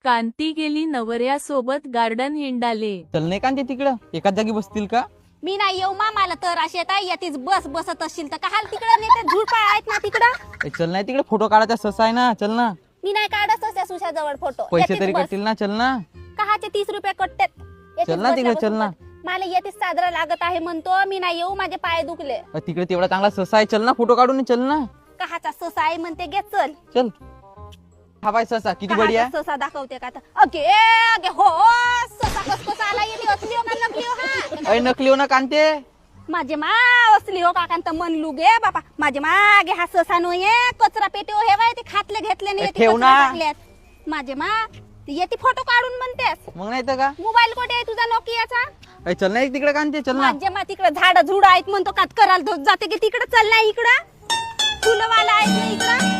कांती गेली नवऱ्यासोबत गार्डन हिंडाले. चल नाही कांते तिकडं एकाच जागी बसतील का? मी नाही येऊ मामाला तर अशी येत येतीच बस बसत असशील तर काल तिकडं नेते झुडपाय आहेत ना तिकडं. चल नाही तिकडे फोटो काढायचा ससा आहे ना, चल ना. मी नाही काढत त्या सुशा जवळ फोटो. पैसे तरी कटतील ना, चल ना. कहाचे 30 रुपये कटतात. चल ना तिकडे, चल ना. मला येतीच साजरा लागत आहे म्हणतो मी नाही येऊ माझे पाय दुखले. तिकडे तेवढा चांगला ससा आहे, चल ना फोटो काढून चल ना. कहाचा ससा आहे म्हणते घे चल. चल हा बाय ससा किती बढिया. ससा दाखवते का आता? अगे अगे हो ससा कस आला येते असली हो का नकली हो हा? अय नकली हो ना कांते. माझे मा असली हो काकांत म्हणलू गे बापा माझे मागे हा ससा नो ये कचरा पेटी हो हेवाय ते खातले घेतले नाही ते ठेव ना. कचरा टाकल्यात. माझे मा येते फोटो काढून म्हणतेस. मग नाही तर का? मोबाईल कोठे आहे तुझा नोकियाचा? अय चल ना तिकडे कांते, चल ना. माझे मा तिकडे झाड झुड आहेत म्हणतो कात करायला जाते की तिकडे चल ना इकडं फुलवाला आहेत ना इकडं.